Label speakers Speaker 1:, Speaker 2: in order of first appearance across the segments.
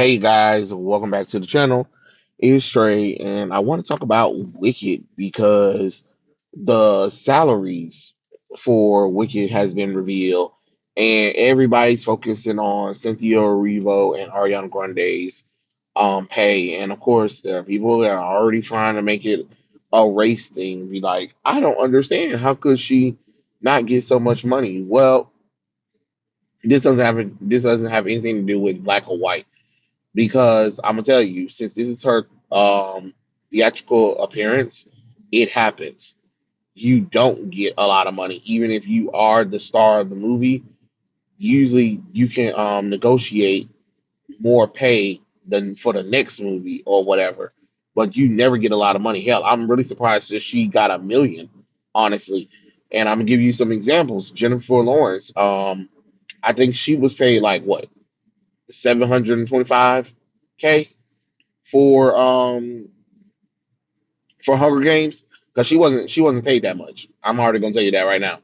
Speaker 1: Hey guys, welcome back to the channel. It's Trey, and I want to talk about Wicked because the salaries for Wicked has been revealed, and everybody's focusing on Cynthia Erivo and Ariana Grande's pay. And of course, there are people that are already trying to make it a race thing. Be like, I don't understand. How could she not get so much money? Well, this doesn't have anything to do with black or white because I'm gonna tell you, since this is her theatrical appearance, it happens. You don't get a lot of money, even if you are the star of the movie. Usually, you can negotiate more pay than for the next movie or whatever, but you never get a lot of money. Hell, I'm really surprised that she got 1 million, honestly. And I'm gonna give you some examples. Jennifer Lawrence, I think she was paid like what 725K for Hunger Games because she wasn't paid that much. I'm already gonna tell you that right now.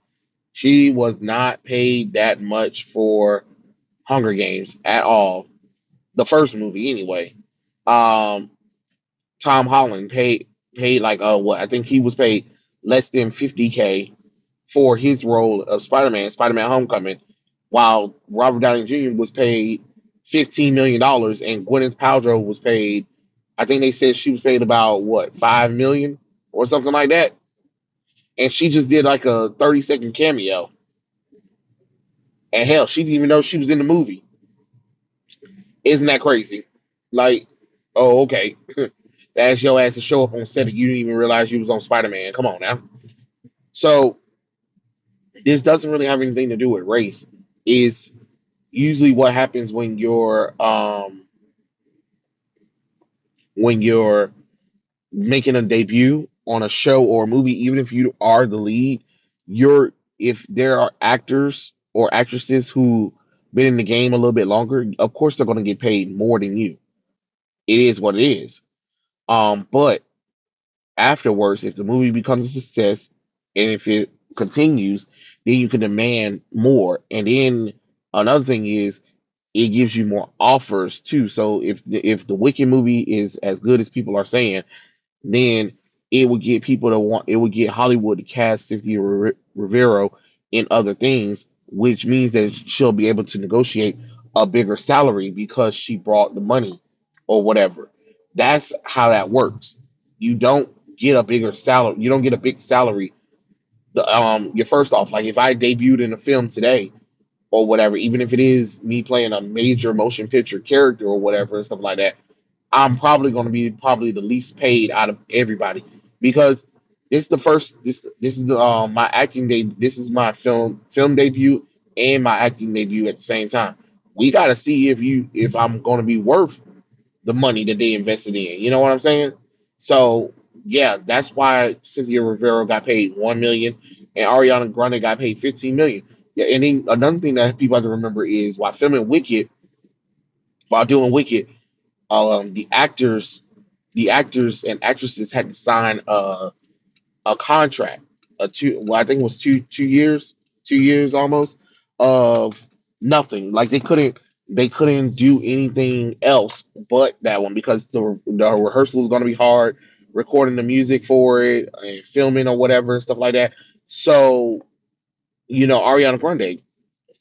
Speaker 1: She was not paid that much for Hunger Games at all. The first movie, anyway. Um, Tom Holland paid like what I think he was paid less than 50K for his role of Spider-Man Homecoming, while Robert Downey Jr. was paid $15 million and Gwyneth Paltrow was paid. I think they said she was paid about what 5 million or something like that, and she just did like a 30-second cameo. And hell, she didn't even know she was in the movie. Isn't that crazy? Like, oh okay, that's your ass to show up on set and you didn't even realize you was on Spider Man. Come on now. So this doesn't really have anything to do with race. Is usually what happens when you're making a debut on a show or a movie, even if you are the lead, you're if there are actors or actresses who been in the game a little bit longer, of course they're going to get paid more than you. It is what it is. But afterwards, if the movie becomes a success and if it continues, then you can demand more. And then another thing is it gives you more offers too. So if the Wicked movie is as good as people are saying, then it would get Hollywood to cast Cynthia Rivero in other things, which means that she'll be able to negotiate a bigger salary because she brought the money or whatever. That's how that works. You don't get a bigger salary. You don't get a big salary. You're first off, like if I debuted in a film today or whatever, even if it is me playing a major motion picture character or whatever and stuff like that, I'm probably going to be probably the least paid out of everybody because this is my acting day. This is my film debut and my acting debut at the same time. We got to see if I'm going to be worth the money that they invested in. You know what I'm saying? So yeah, that's why Cynthia Rivera got paid 1 million and Ariana Grande got paid 15 million. Yeah, and then another thing that people have to remember is while doing Wicked, um, the actors, the actors and actresses had to sign a contract, I think it was 2 years, 2 years almost of nothing. Like they couldn't do anything else but that one because the rehearsal is going to be hard, recording the music for it and filming or whatever and stuff like that. So Ariana Grande,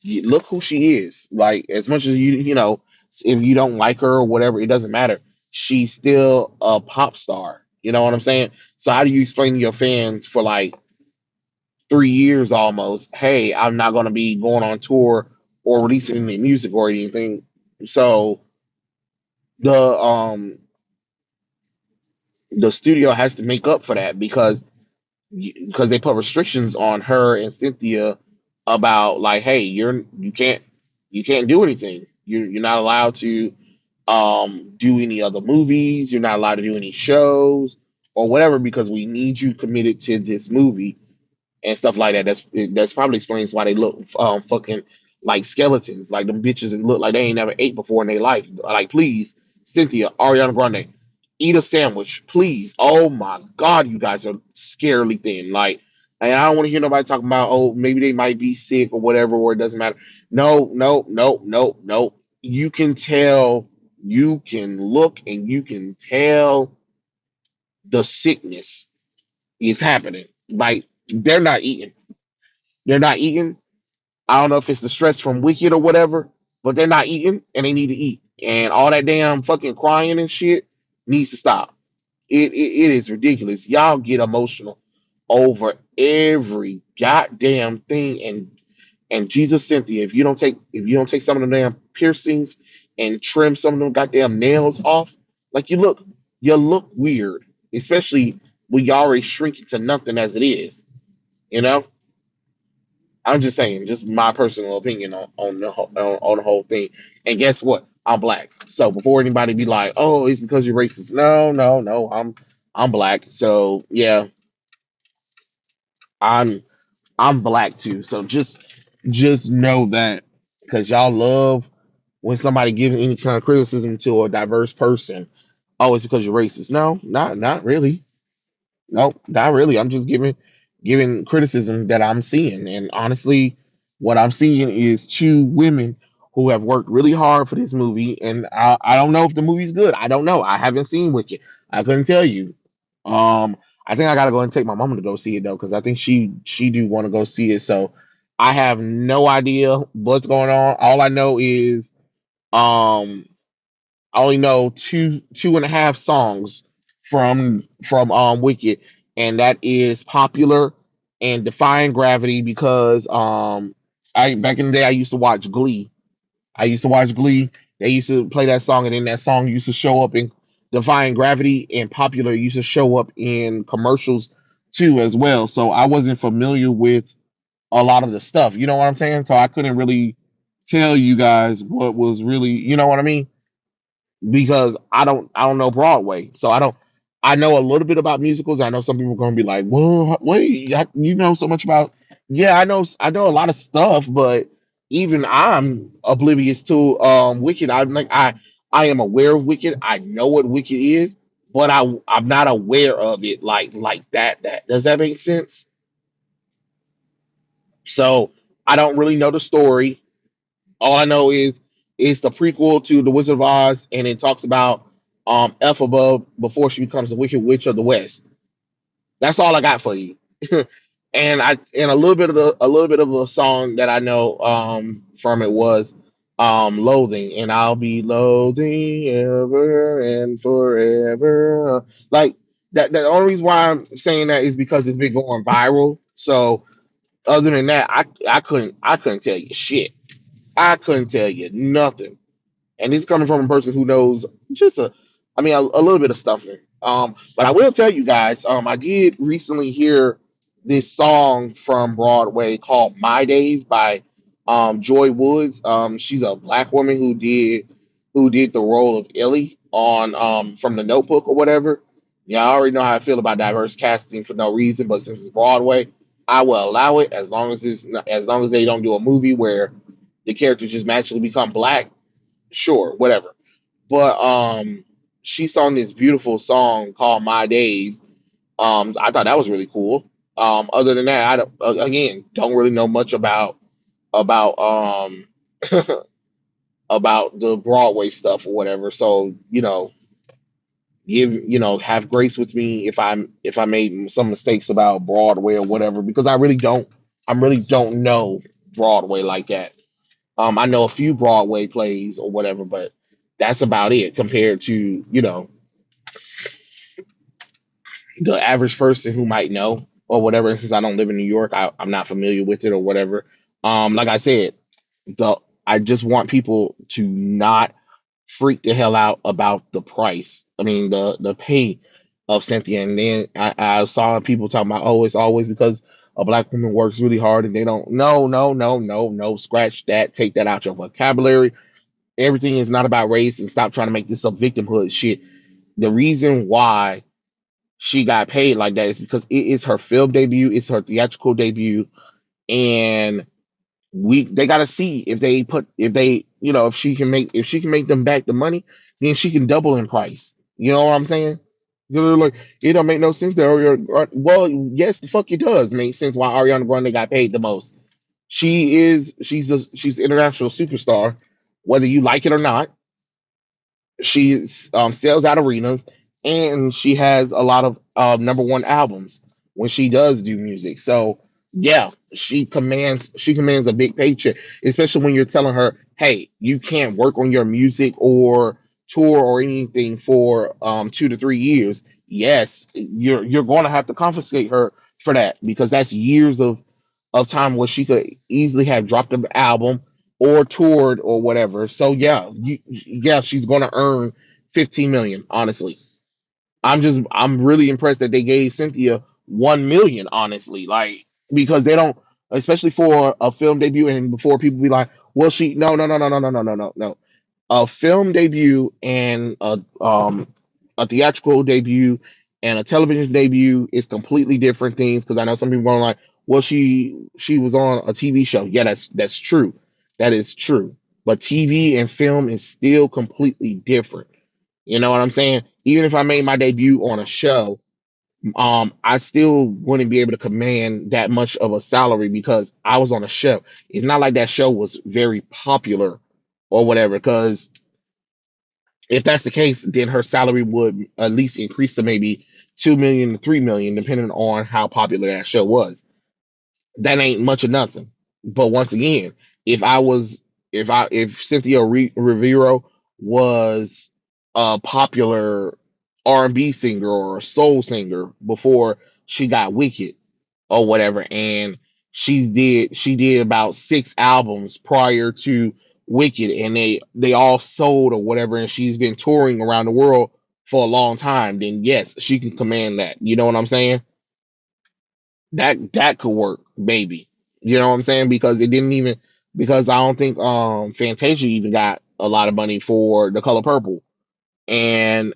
Speaker 1: look who she is. Like as much as if you don't like her or whatever, it doesn't matter. She's still a pop star. You know what I'm saying? So how do you explain to your fans for like 3 years almost, hey, I'm not gonna be going on tour or releasing any music or anything. So the the studio has to make up for that because they put restrictions on her and Cynthia about like, hey, you can't do anything. You're not allowed to do any other movies. You're not allowed to do any shows or whatever because we need you committed to this movie and stuff like that. That's probably explains why they look fucking like skeletons, like them bitches and look like they ain't never ate before in their life. Like, please, Cynthia, Ariana Grande, eat a sandwich, please. Oh my God, you guys are scarily thin. Like, and I don't want to hear nobody talking about, oh, maybe they might be sick or whatever, or it doesn't matter. No, no, no, no, no. You can tell you can look and you can tell the sickness is happening. Like they're not eating. They're not eating. I don't know if it's the stress from Wicked or whatever, but they're not eating and they need to eat. And all that damn fucking crying and shit needs to stop. It is ridiculous. Y'all get emotional over every goddamn thing. And Jesus Cynthia, if you don't take some of the damn piercings and trim some of them goddamn nails off, like you look weird, especially when you already shrink to nothing as it is. You know, I'm just saying, just my personal opinion on the whole thing. And guess what? I'm black. So before anybody be like, "Oh, it's because you're racist," no, no, no. I'm black. So yeah, I'm I'm black too. So just know that because y'all love when somebody giving any kind of criticism to a diverse person. Oh, it's because you're racist. No, not really. No, not really. I'm just giving criticism that I'm seeing, and honestly, what I'm seeing is two women who have worked really hard for this movie, and I don't know if the movie's good. I don't know. I haven't seen Wicked. I couldn't tell you. Um, I think I gotta go and take my mom to go see it though, because I think she do want to go see it. So I have no idea what's going on. All I know is um I only know two and a half songs from Wicked, and that is Popular and Defying Gravity because I back in the day I used to watch Glee. I used to watch Glee. They used to play that song, and then that song used to show up in Defying Gravity, and Popular used to show up in commercials too as well. So I wasn't familiar with a lot of the stuff. You know what I'm saying? So I couldn't really tell you guys what was really, you know what I mean? Because I don't know Broadway, so I know a little bit about musicals. I know some people are gonna be like, well, wait, you know so much about. Yeah, I know a lot of stuff, but even I'm oblivious to Wicked. I am aware of Wicked. I know what Wicked is, but I'm not aware of it like that. Does that make sense? So I don't really know the story. All I know is it's the prequel to The Wizard of Oz, and it talks about Elphaba before she becomes the Wicked Witch of the West. That's all I got for you. And a little bit of a song that I know from it was Loathing, and I'll be loathing ever and forever. Like that the only reason why I'm saying that is because it's been going viral. So other than that, I couldn't tell you shit. I couldn't tell you nothing. And this is coming from a person who knows just a little bit of stuffing. But I will tell you guys, I did recently hear this song from Broadway called "My Days" by Joy Woods. She's a black woman who did the role of Ellie on from The Notebook or whatever. Yeah, I already know how I feel about diverse casting for no reason, but since it's Broadway, I will allow it as long as they don't do a movie where the characters just magically become black. Sure, whatever. But she sung this beautiful song called "My Days." I thought that was really cool. Other than that, I again don't really know much about about the Broadway stuff or whatever. So have grace with me if I made some mistakes about Broadway or whatever, because I really don't know Broadway like that. I know a few Broadway plays or whatever, but that's about it compared to the average person who might know or whatever. Since I don't live in New York, I'm not familiar with it or whatever. Like I said, the I just want people to not freak the hell out about the price. I mean the pay of Cynthia. And then I saw people talking about, oh, it's always because a black woman works really hard and they don't. No, no, no, no, no. Scratch that. Take that out your vocabulary. Everything is not about race, and stop trying to make this a victimhood shit. The reason why she got paid like that is because it is her film debut, it's her theatrical debut, and they gotta see if she can make them back the money, then she can double in price. You know what I'm saying? They're like, it don't make no sense that Ariana. Well, yes, the fuck it does make sense why Ariana Grande got paid the most. She's an international superstar, whether you like it or not. She sells out arenas, and she has a lot of number one albums when she does do music. So yeah, she commands a big paycheck, especially when you're telling her, hey, you can't work on your music or tour or anything for 2 to 3 years. Yes, you're going to have to confiscate her for that, because that's years of time where she could easily have dropped an album or toured or whatever. So yeah, yeah, she's gonna earn 15 million. Honestly, I'm really impressed that they gave Cynthia 1 million. Honestly, like, because they don't, especially for a film debut, and before people be like, well, she no no no no no no no no no no, a film debut and a theatrical debut and a television debut is completely different things. Because I know some people are like, well, she was on a TV show. Yeah, that's true. That is true. But TV and film is still completely different. You know what I'm saying? Even if I made my debut on a show, I still wouldn't be able to command that much of a salary because I was on a show. It's not like that show was very popular or whatever. Because if that's the case, then her salary would at least increase to maybe 2 million to 3 million, depending on how popular that show was. That ain't much of nothing. But once again, if I was, if Cynthia Rivero was a popular R&B singer or a soul singer before she got Wicked or whatever, and she did about 6 albums prior to Wicked, and they all sold or whatever, and she's been touring around the world for a long time, then yes, she can command that. You know what I'm saying? That could work, maybe. You know what I'm saying? Because it didn't even, because I don't think Fantasia even got a lot of money for The Color Purple. And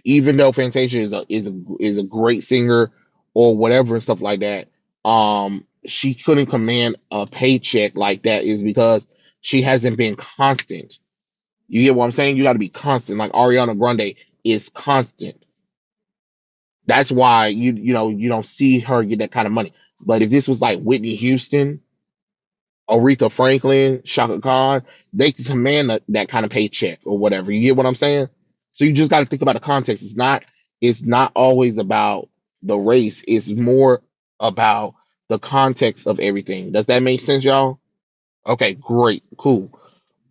Speaker 1: even though Fantasia is a great singer or whatever and stuff like that, she couldn't command a paycheck like that, is because she hasn't been constant. You get what I'm saying? You got to be constant. Like Ariana Grande is constant. That's why you don't see her get that kind of money. But if this was like Whitney Houston, Aretha Franklin, Shaka Khan, they can command that kind of paycheck or whatever. You get what I'm saying? So you just got to think about the context. It's not always about the race. It's more about the context of everything. Does that make sense, y'all? Okay, great, cool.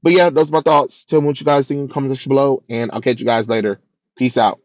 Speaker 1: But yeah, those are my thoughts. Tell me what you guys think in the comment section below, and I'll catch you guys later. Peace out.